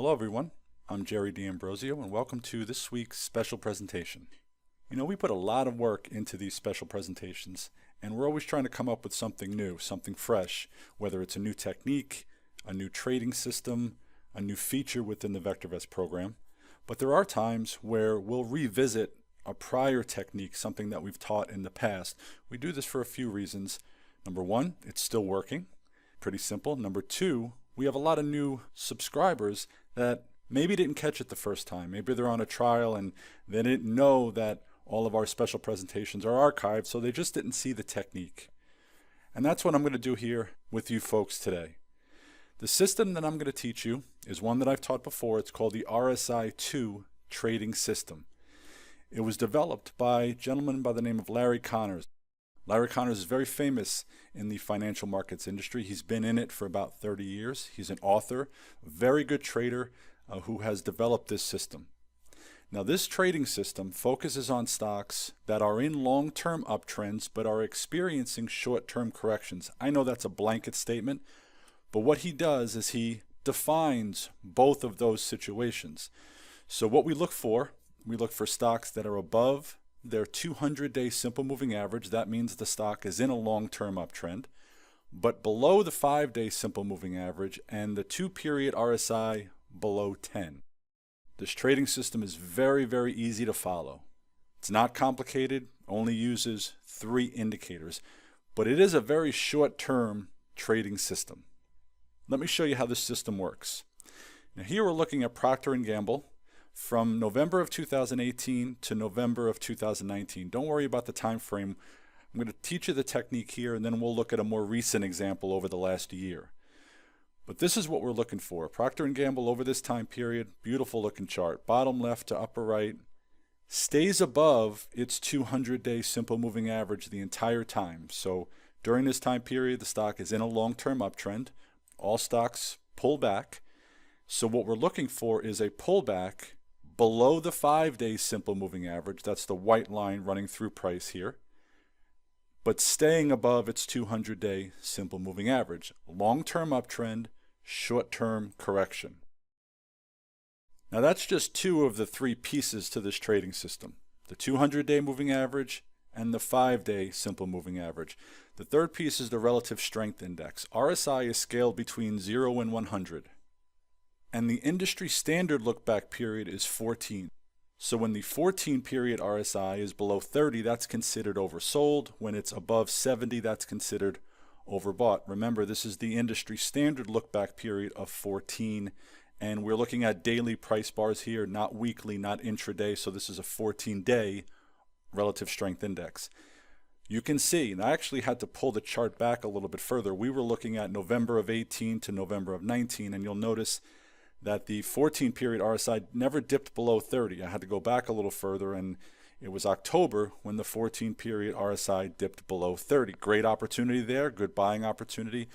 Hello everyone, I'm Jerry D'Ambrosio and welcome to this week's special presentation. We put a lot of work into these special presentations and we're always trying to come up with something new, something fresh, whether it's a new technique, a new trading system, a new feature within the VectorVest program. But there are times where we'll revisit a prior technique, something that we've taught in the past. We do this for a few reasons. Number one, it's still working. Pretty simple. Number two, we have a lot of new subscribers that maybe didn't catch it the first time. Maybe they're on a trial and they didn't know that all of our special presentations are archived, so they just didn't see the technique. And that's what I'm going to do here with you folks today. The system that I'm going to teach you is one that I've taught before. It's called the RSI-2 trading system. It was developed by a gentleman by the name of Larry Connors. Larry Connors is very famous in the financial markets industry. He's been in it for about 30 years. He's an author, a very good trader who has developed this system. Now this trading system focuses on stocks that are in long-term uptrends but are experiencing short-term corrections. I know that's a blanket statement, but what he does is he defines both of those situations. So what we look for stocks that are above their 200-day simple moving average. That means the stock is in a long-term uptrend, but below the 5-day simple moving average and the 2-period RSI below 10. This trading system is very, very easy to follow. It's not complicated, only uses 3 indicators, but it is a very short-term trading system. Let me show you how this system works. Now here we're looking at Procter & Gamble from November of 2018 to November of 2019. Don't worry about the time frame. I'm going to teach you the technique here and then we'll look at a more recent example over the last year. But this is what we're looking for. Procter & Gamble over this time period, beautiful looking chart. Bottom left to upper right, stays above its 200-day simple moving average the entire time. So during this time period, the stock is in a long-term uptrend. All stocks pull back. So what we're looking for is a pullback below the 5-day simple moving average. That's the white line running through price here, but staying above its 200-day simple moving average. Long-term uptrend, short-term correction. Now that's just 2 of the 3 pieces to this trading system. The 200-day moving average and the 5-day simple moving average. The third piece is the relative strength index. RSI is scaled between 0 and 100. And the industry standard look-back period is 14. So when the 14-period RSI is below 30, that's considered oversold. When it's above 70, that's considered overbought. Remember, this is the industry standard look-back period of 14, and we're looking at daily price bars here, not weekly, not intraday, so this is a 14-day relative strength index. You can see, and I actually had to pull the chart back a little bit further. We were looking at November of 18 to November of 19, and you'll notice that the 14-period RSI never dipped below 30. I had to go back a little further, and it was October when the 14-period RSI dipped below 30. Great opportunity there, good buying opportunity.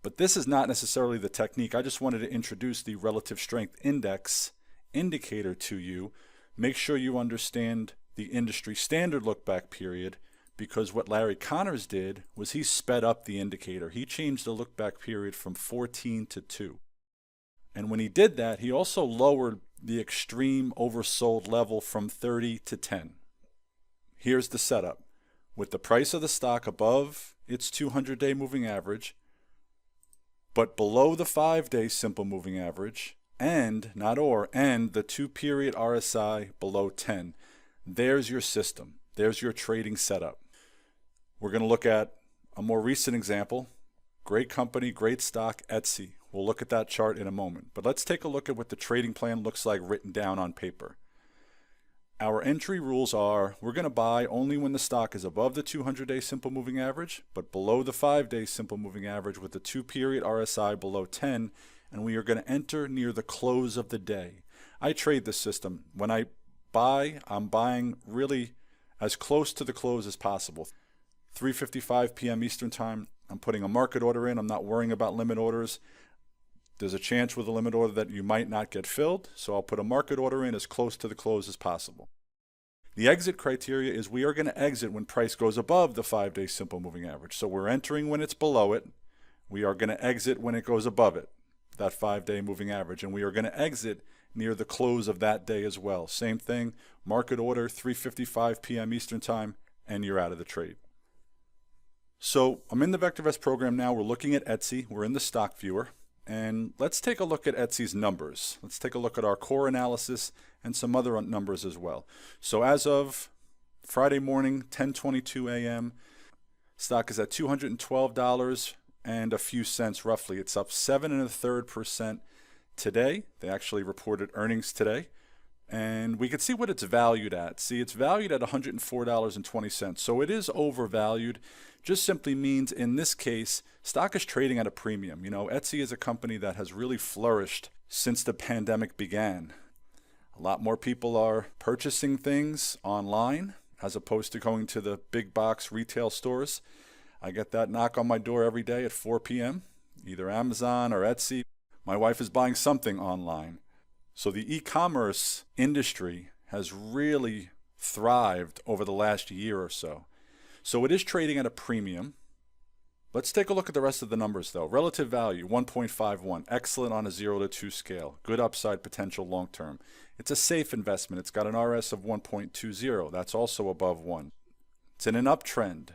But this is not necessarily the technique. I just wanted to introduce the relative strength index indicator to you. Make sure you understand the industry standard look-back period, because what Larry Connors did was he sped up the indicator. He changed the look-back period from 14 to 2. And when he did that, he also lowered the extreme oversold level from 30 to 10. Here's the setup. With the price of the stock above its 200-day moving average, but below the 5-day simple moving average, and the 2-period RSI below 10. There's your system. There's your trading setup. We're going to look at a more recent example. Great company, great stock, Etsy. We'll look at that chart in a moment, but let's take a look at what the trading plan looks like written down on paper. Our entry rules are we're going to buy only when the stock is above the 200-day simple moving average, but below the 5-day simple moving average with the 2-period RSI below 10, and we are going to enter near the close of the day. I trade this system. When I buy, I'm buying really as close to the close as possible. 3:55 p.m. Eastern Time, I'm putting a market order in. I'm not worrying about limit orders. There's a chance with a limit order that you might not get filled, so I'll put a market order in as close to the close as possible. The exit criteria is we are going to exit when price goes above the 5-day simple moving average. So we're entering when it's below it. We are going to exit when it goes above it. that 5-day moving average, and we are going to exit near the close of that day as well. Same thing, market order 3:55 p.m. Eastern Time, and you're out of the trade. So I'm in the VectorVest program now. We're looking at Etsy. We're in the stock viewer. And let's take a look at Etsy's numbers. Let's take a look at our core analysis and some other numbers as well. So as of Friday morning, 10:22 a.m., stock is at $212 and a few cents roughly. It's up 7 1/3% today. They actually reported earnings today. And we can see what it's valued at. See, it's valued at $104.20. So it is overvalued. Just simply means in this case, stock is trading at a premium. You know, Etsy is a company that has really flourished since the pandemic began. A lot more people are purchasing things online as opposed to going to the big box retail stores. I get that knock on my door every day at 4 p.m., either Amazon or Etsy. My wife is buying something online. So the e-commerce industry has really thrived over the last year or so. So it is trading at a premium. Let's take a look at the rest of the numbers though. Relative value, 1.51, excellent on a 0 to 2 scale. Good upside potential long term. It's a safe investment. It's got an RS of 1.20. That's also above 1. It's in an uptrend.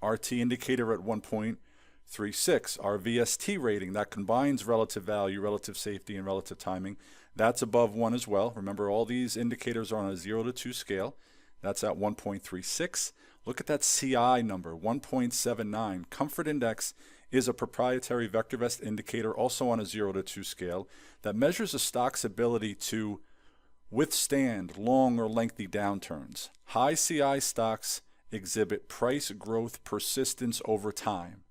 RT indicator at 1.36. Our VST rating, that combines relative value, relative safety, and relative timing. That's above 1 as well. Remember, all these indicators are on a 0 to 2 scale. That's at 1.36. Look at that CI number, 1.79. Comfort Index is a proprietary VectorVest indicator, also on a 0 to 2 scale, that measures a stock's ability to withstand long or lengthy downturns. High CI stocks exhibit price growth persistence over time.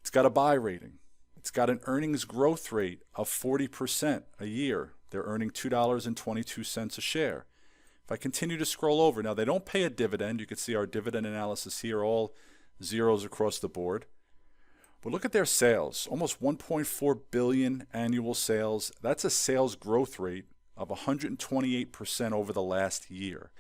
It's got a buy rating. It's got an earnings growth rate of 40% a year. They're earning $2.22 a share. If I continue to scroll over, now they don't pay a dividend. You can see our dividend analysis here, all zeros across the board. But look at their sales, almost 1.4 billion annual sales. That's a sales growth rate of 128% over the last year.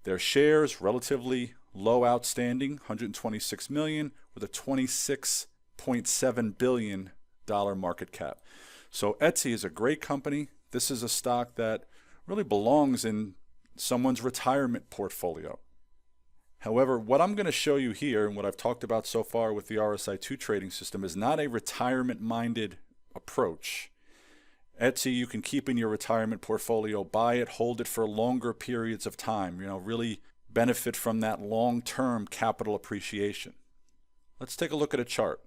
Their shares, relatively low outstanding, 126 million, with a $26.7 billion market cap. So Etsy is a great company. This is a stock that really belongs in someone's retirement portfolio. However, what I'm going to show you here and what I've talked about so far with the RSI2 trading system is not a retirement-minded approach. Etsy you can keep in your retirement portfolio, buy it, hold it for longer periods of time, really benefit from that long-term capital appreciation. Let's take a look at a chart.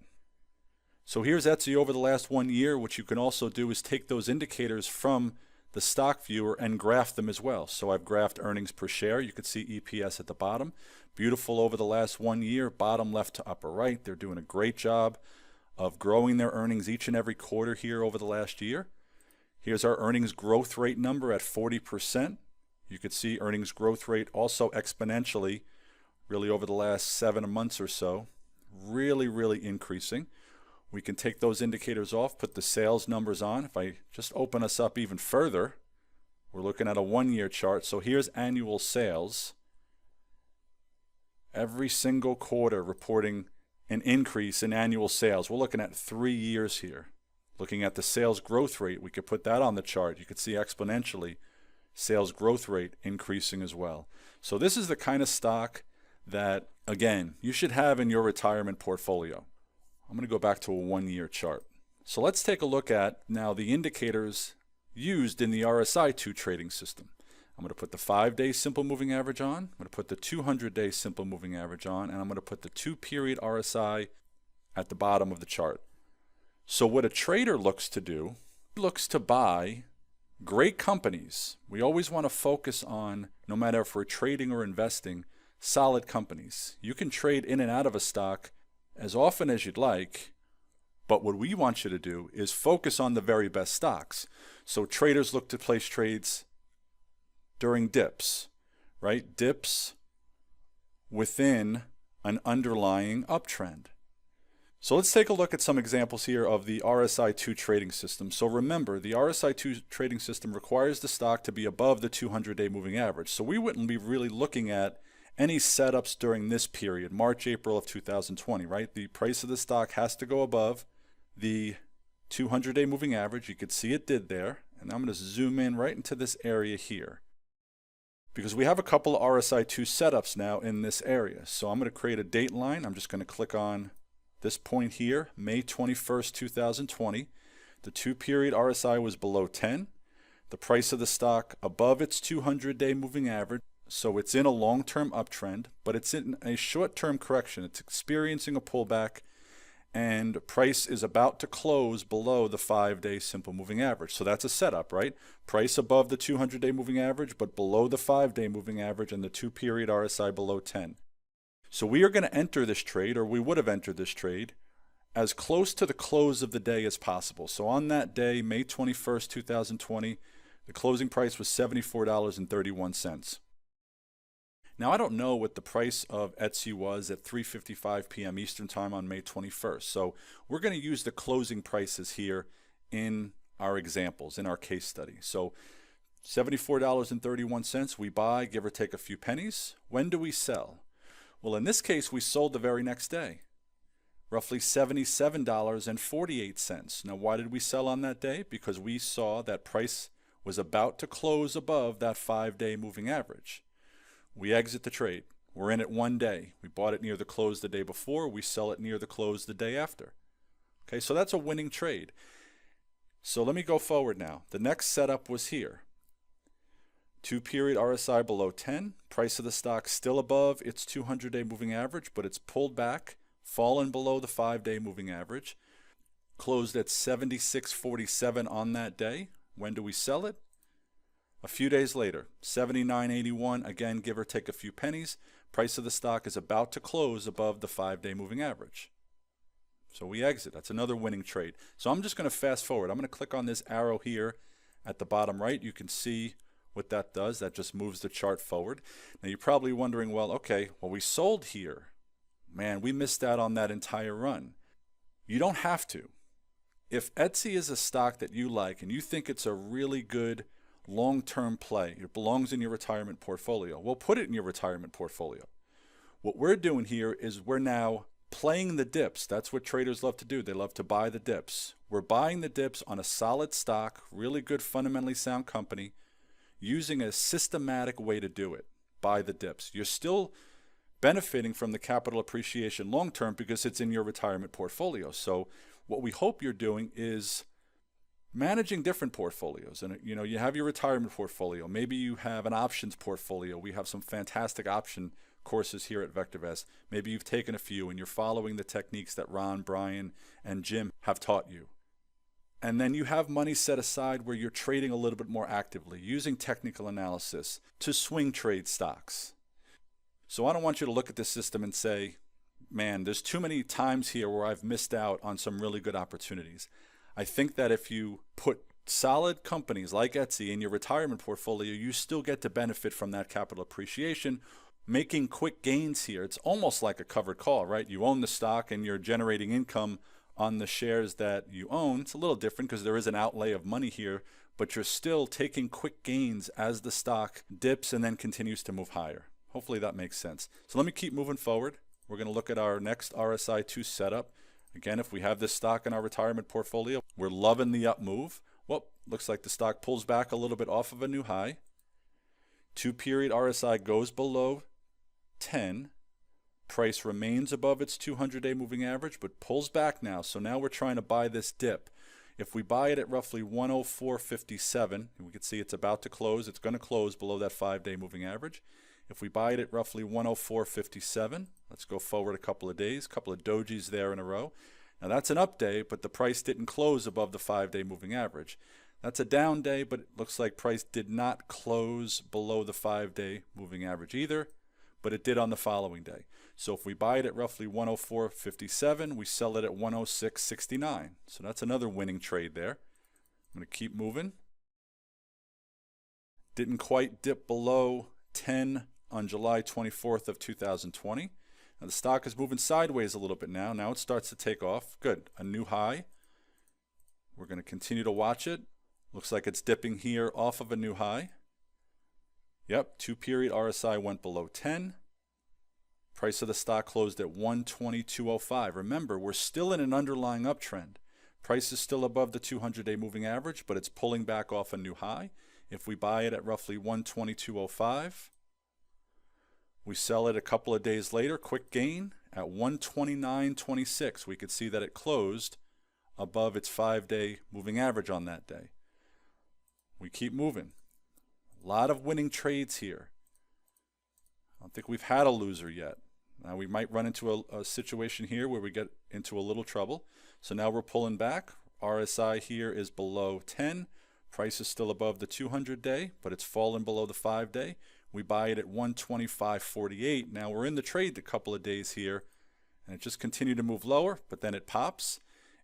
So here's Etsy over the last 1 year. What you can also do is take those indicators from the stock viewer and graph them as well. So I've graphed earnings per share. You can see EPS at the bottom. Beautiful over the last 1 year, bottom left to upper right. They're doing a great job of growing their earnings each and every quarter here over the last year. Here's our earnings growth rate number at 40%. You could see earnings growth rate also exponentially, really over the last 7 months or so, really increasing. We can take those indicators off, put the sales numbers on. If I just open us up even further, we're looking at a 1-year chart. So here's annual sales. Every single quarter reporting an increase in annual sales. We're looking at 3 years here. Looking at the sales growth rate, we could put that on the chart. You could see exponentially sales growth rate increasing as well. So this is the kind of stock that, again, you should have in your retirement portfolio. I'm going to go back to a 1-year chart. So let's take a look at now the indicators used in the RSI2 trading system. I'm going to put the 5-day simple moving average on. I'm going to put the 200-day simple moving average on, and I'm going to put the 2-period RSI at the bottom of the chart. So what a trader looks to do, looks to buy great companies. We always want to focus on, no matter if we're trading or investing, solid companies. You can trade in and out of a stock as often as you'd like, but what we want you to do is focus on the very best stocks. So traders look to place trades during dips, right? Dips within an underlying uptrend. So let's take a look at some examples here of the RSI2 trading system. So remember, the RSI2 trading system requires the stock to be above the 200-day moving average. So we wouldn't be really looking at any setups during this period, March, April of 2020, right? The price of the stock has to go above the 200-day moving average. You could see it did there. And I'm going to zoom in right into this area here, because we have a couple of RSI2 setups now in this area. So I'm going to create a date line. I'm just going to click on this point here, May 21st, 2020. The 2-period RSI was below 10. The price of the stock above its 200-day moving average. So it's in a long-term uptrend, but it's in a short-term correction. It's experiencing a pullback, and price is about to close below the 5-day simple moving average. So that's a setup, right? Price above the 200-day moving average, but below the 5-day moving average, and the 2-period RSI below 10. So we are going to enter this trade, or we would have entered this trade, as close to the close of the day as possible. So on that day, May 21st, 2020, the closing price was $74.31. Now, I don't know what the price of Etsy was at 3:55 p.m. Eastern Time on May 21st. So we're going to use the closing prices here in our examples, in our case study. So $74.31 we buy, give or take a few pennies. When do we sell? Well, in this case, we sold the very next day, roughly $77.48. Now, why did we sell on that day? Because we saw that price was about to close above that 5-day moving average. We exit the trade. We're in it one day. We bought it near the close the day before. We sell it near the close the day after. Okay, so that's a winning trade. So let me go forward now. The next setup was here. 2-period RSI below 10. Price of the stock still above its 200-day moving average, but it's pulled back, fallen below the 5-day moving average. Closed at 76.47 on that day. When do we sell it? A few days later, $79.81, again, give or take a few pennies. Price of the stock is about to close above the 5-day moving average. So we exit. That's another winning trade. So I'm just going to fast forward. I'm going to click on this arrow here at the bottom right. You can see what that does. That just moves the chart forward. Now you're probably wondering, well, okay, well, we sold here. Man, we missed out on that entire run. You don't have to. If Etsy is a stock that you like and you think it's a really good long-term play, it belongs in your retirement portfolio, well, put it in your retirement portfolio. What we're doing here is we're now playing the dips. That's what traders love to do. They love to buy the dips. We're buying the dips on a solid stock, really good, fundamentally sound company, using a systematic way to do it. Buy the dips. You're still benefiting from the capital appreciation long-term because it's in your retirement portfolio. So what we hope you're doing is managing different portfolios. And you have your retirement portfolio. Maybe you have an options portfolio. We have some fantastic option courses here at VectorVest. Maybe you've taken a few and you're following the techniques that Ron, Brian, and Jim have taught you. And then you have money set aside where you're trading a little bit more actively, using technical analysis to swing trade stocks. So I don't want you to look at this system and say, man, there's too many times here where I've missed out on some really good opportunities. I think that if you put solid companies like Etsy in your retirement portfolio, you still get to benefit from that capital appreciation, making quick gains here. It's almost like a covered call, right? You own the stock and you're generating income on the shares that you own. It's a little different because there is an outlay of money here, but you're still taking quick gains as the stock dips and then continues to move higher. Hopefully that makes sense. So let me keep moving forward. We're going to look at our next RSI2 setup. Again, if we have this stock in our retirement portfolio, we're loving the up move. Well, looks like the stock pulls back a little bit off of a new high. 2-period RSI goes below 10. Price remains above its 200-day moving average, but pulls back now. So now we're trying to buy this dip. If we buy it at roughly 104.57, we can see it's about to close. It's going to close below that 5-day moving average. If we buy it at roughly 104.57, let's go forward a couple of days, a couple of dojis there in a row. Now that's an up day, but the price didn't close above the 5-day moving average. That's a down day, but it looks like price did not close below the 5-day moving average either, but it did on the following day. So if we buy it at roughly 104.57, we sell it at 106.69. So that's another winning trade there. I'm going to keep moving. Didn't quite dip below 10 on July 24th of 2020. Now the stock is moving sideways a little bit now. Now it starts to take off. Good. A new high. We're going to continue to watch it. Looks like it's dipping here off of a new high. Yep, 2-period RSI went below 10. Price of the stock closed at 122.05. Remember, we're still in an underlying uptrend. Price is still above the 200-day moving average, but it's pulling back off a new high. If we buy it at roughly 122.05, we sell it a couple of days later, quick gain at 129.26. We could see that it closed above its 5-day moving average on that day. We keep moving. A lot of winning trades here. I don't think we've had a loser yet. Now we might run into a situation here where we get into a little trouble. So now we're pulling back. RSI here is below 10. Price is still above the 200-day, but it's fallen below the 5-day. We buy it at 125.48. Now we're in the trade a couple of days here, and it just continued to move lower, but then it pops.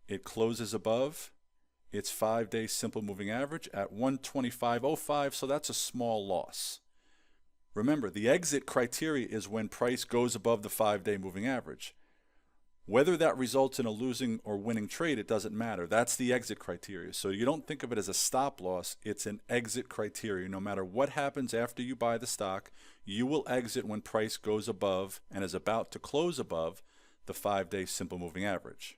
It closes above its 5-day simple moving average at 125.05, so that's a small loss. Remember, the exit criteria is when price goes above the 5-day moving average. Whether that results in a losing or winning trade, it doesn't matter. That's the exit criteria. So you don't think of it as a stop loss. It's an exit criteria. No matter what happens after you buy the stock, you will exit when price goes above and is about to close above the 5-day simple moving average.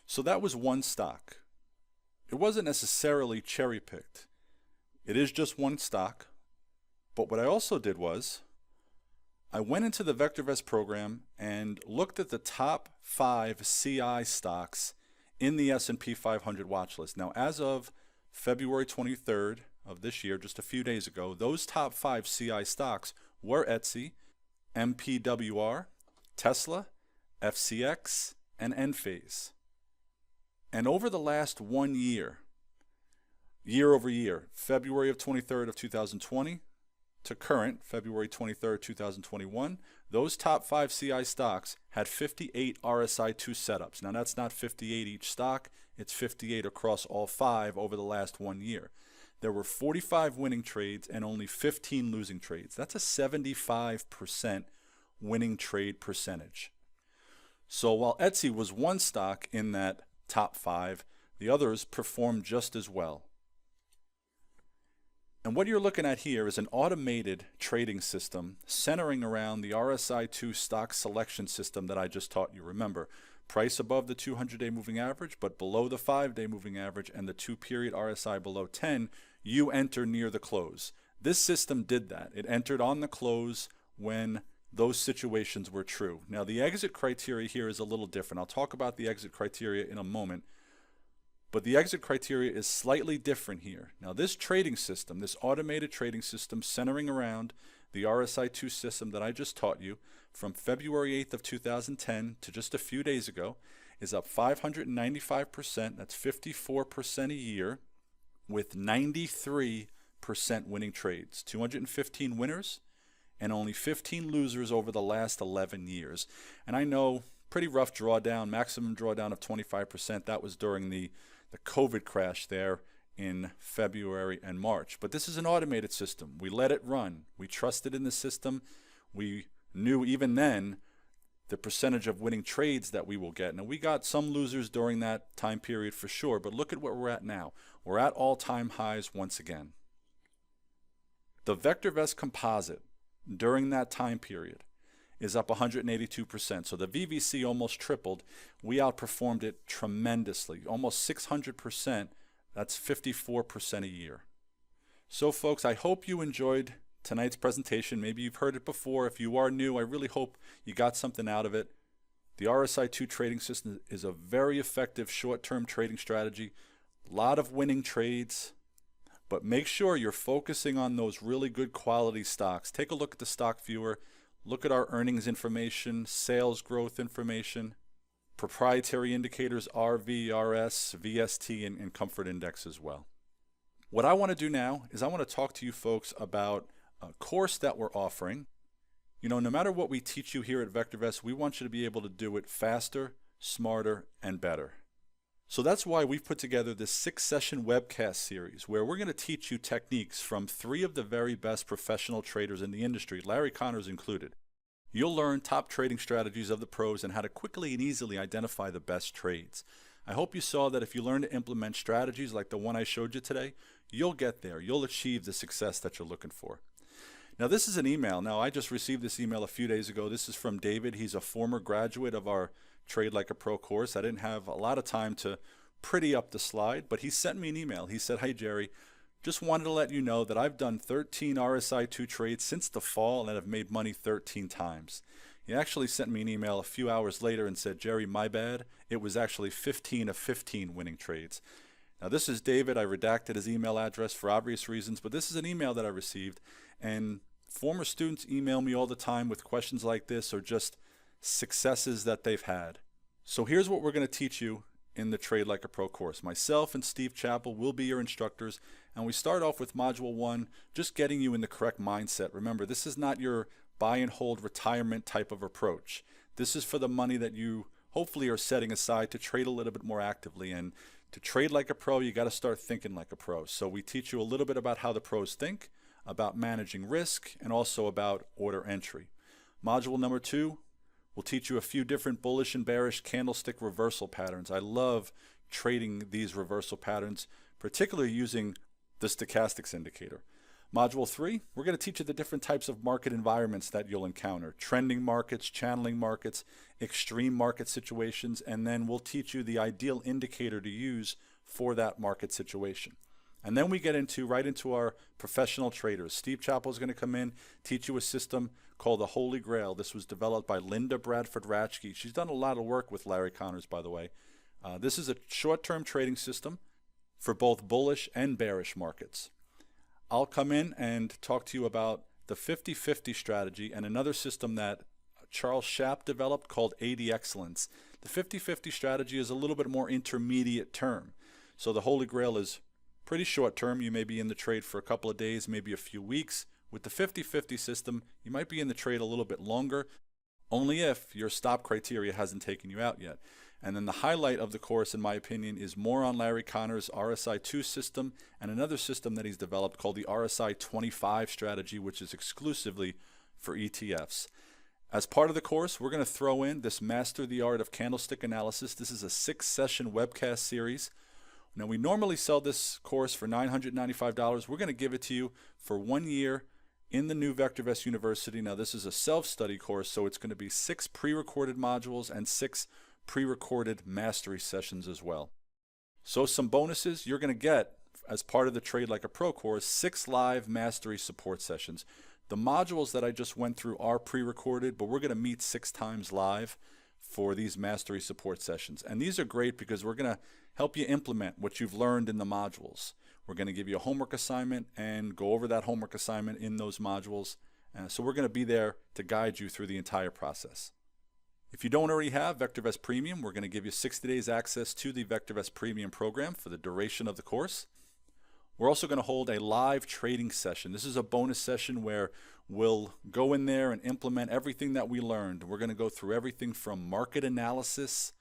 So that was one stock. It wasn't necessarily cherry-picked. It is just one stock. But what I also did was I went into the VectorVest program and looked at the top 5 CI stocks in the S&P 500 watch list. Now, as of February 23rd of this year, just a few days ago, those top 5 CI stocks were Etsy, MPWR, Tesla, FCX, and Enphase. And over the last 1 year, year over year, February of 23rd of 2020 to current, February 23rd, 2021, those top 5 CI stocks had 58 RSI2 setups. Now that's not 58 each stock, it's 58 across all 5 over the last 1 year. There were 45 winning trades and only 15 losing trades. That's a 75% winning trade percentage. So while Etsy was one stock in that top 5, the others performed just as well. And what you're looking at here is an automated trading system centering around the RSI2 stock selection system that I just taught you. Remember, price above the 200-day moving average, but below the 5-day moving average and the 2-period RSI below 10, you enter near the close. This system did that. It entered on the close when those situations were true. Now, the exit criteria here is a little different. I'll talk about the exit criteria in a moment. But the exit criteria is slightly different here. Now this trading system, this automated trading system centering around the RSI2 system that I just taught you from February 8th of 2010 to just a few days ago is up 595%. That's 54% a year with 93% winning trades. 215 winners and only 15 losers over the last 11 years. And I know pretty rough drawdown, maximum drawdown of 25%. That was during the COVID crash there in February and March. But this is an automated system. We let it run. We trusted in the system. We knew even then the percentage of winning trades that we will get. Now, we got some losers during that time period for sure, but look at where we're at now. We're at all-time highs once again. The VectorVest composite during that time period is up 182%. So the VVC almost tripled. We outperformed it tremendously, almost 600%. That's 54% a year. So folks, I hope you enjoyed tonight's presentation. Maybe you've heard it before. If you are new, I really hope you got something out of it. The RSI2 trading system is a very effective short-term trading strategy. A lot of winning trades, but make sure you're focusing on those really good quality stocks. Take a look at the stock viewer. Look at our earnings information, sales growth information, proprietary indicators, RV, RS, VST, and Comfort Index as well. What I want to do now is I want to talk to you folks about a course that we're offering. You know, no matter what we teach you here at VectorVest, we want you to be able to do it faster, smarter, and better. So that's why we've put together this 6-session webcast series where we're going to teach you techniques from 3 of the very best professional traders in the industry, Larry Connors included. You'll learn top trading strategies of the pros and how to quickly and easily identify the best trades. I hope you saw that if you learn to implement strategies like the one I showed you today, you'll get there. You'll achieve the success that you're looking for. Now this is an email. Now I just received this email a few days ago. This is from David. He's a former graduate of our Trade Like a Pro course. I didn't have a lot of time to pretty up the slide, but he sent me an email. He said, "Hey Jerry, just wanted to let you know that I've done 13 RSI2 trades since the fall and I've made money 13 times. He actually sent me an email a few hours later and said, "Jerry, my bad. It was actually 15 of 15 winning trades." Now this is David. I redacted his email address for obvious reasons, but this is an email that I received, and former students email me all the time with questions like this or just successes that they've had. So here's what we're going to teach you in the Trade Like a Pro course. Myself and Steve Chappell will be your instructors, and we start off with Module 1, just getting you in the correct mindset. Remember, this is not your buy and hold retirement type of approach. This is for the money that you hopefully are setting aside to trade a little bit more actively. And to trade like a pro, you got to start thinking like a pro. So we teach you a little bit about how the pros think, about managing risk, and also about order entry. Module number 2, we'll teach you a few different bullish and bearish candlestick reversal patterns. I love trading these reversal patterns, particularly using the stochastics indicator. Module 3, we're going to teach you the different types of market environments that you'll encounter. Trending markets, channeling markets, extreme market situations, and then we'll teach you the ideal indicator to use for that market situation. And then we get right into our professional traders. Steve Chappell is going to come in, teach you a system called the Holy Grail. This was developed by Linda Bradford-Ratchke. She's done a lot of work with Larry Connors, by the way. This is a short-term trading system for both bullish and bearish markets. I'll come in and talk to you about the 50-50 strategy and another system that Charles Schaap developed called AD Excellence. The 50-50 strategy is a little bit more intermediate term. So the Holy Grail is pretty short term. You may be in the trade for a couple of days, maybe a few weeks. With the 50-50 system, you might be in the trade a little bit longer, only if your stop criteria hasn't taken you out yet. And then the highlight of the course, in my opinion, is more on Larry Connors' RSI2 system and another system that he's developed called the RSI25 strategy, which is exclusively for ETFs. As part of the course, we're going to throw in this Master the Art of Candlestick Analysis. This is a 6-session webcast series. Now, we normally sell this course for $995. We're going to give it to you for 1 year in the new VectorVest University. Now, this is a self-study course, so it's going to be 6 pre-recorded modules and 6 pre-recorded mastery sessions as well. So some bonuses you're going to get as part of the Trade Like a Pro course: 6 live mastery support sessions. The modules that I just went through are pre-recorded, but we're going to meet 6 times live for these mastery support sessions. And these are great because we're going to help you implement what you've learned in the modules. We're going to give you a homework assignment and go over that homework assignment in those modules. So we're going to be there to guide you through the entire process. If you don't already have VectorVest Premium, we're going to give you 60 days access to the VectorVest Premium program for the duration of the course. We're also going to hold a live trading session. This is a bonus session where we'll go in there and implement everything that we learned. We're going to go through everything from market analysis,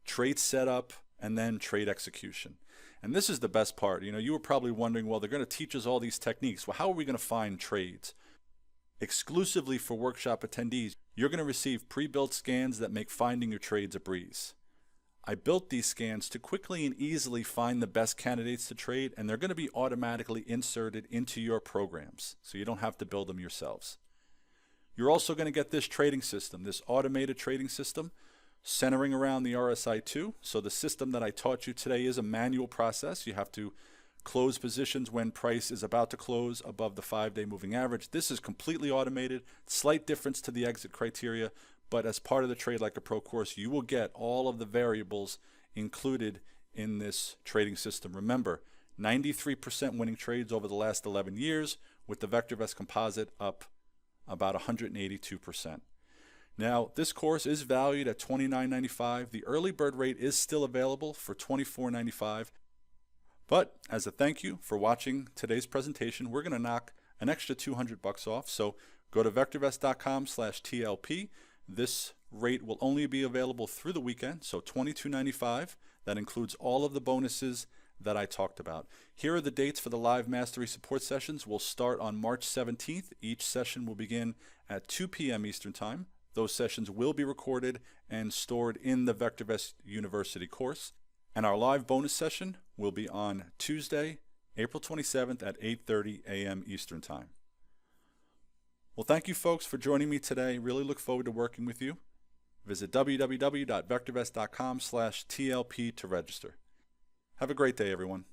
trade setup, and then trade execution. And this is the best part. You were probably wondering, well, they're going to teach us all these techniques. Well, how are we going to find trades? Exclusively for workshop attendees, you're going to receive pre-built scans that make finding your trades a breeze. I built these scans to quickly and easily find the best candidates to trade, and they're going to be automatically inserted into your programs, so you don't have to build them yourselves. You're also going to get this trading system, this automated trading system, centering around the RSI2. So the system that I taught you today is a manual process. You have to close positions when price is about to close above the 5-day moving average. This is completely automated, slight difference to the exit criteria, but as part of the Trade Like a Pro course, you will get all of the variables included in this trading system. Remember, 93% winning trades over the last 11 years, with the VectorVest Composite up about 182%. Now, this course is valued at $29.95. The early bird rate is still available for $24.95. But as a thank you for watching today's presentation, we're going to knock an extra $200 off. So go to vectorvest.com/TLP. This rate will only be available through the weekend, so $22.95. That includes all of the bonuses that I talked about. Here are the dates for the live mastery support sessions. We'll start on March 17th. Each session will begin at 2 p.m. Eastern Time. Those sessions will be recorded and stored in the VectorVest University course. And our live bonus session will be on Tuesday, April 27th at 8:30 a.m. Eastern Time. Well, thank you folks for joining me today. Really look forward to working with you. Visit www.vectorvest.com/TLP to register. Have a great day, everyone.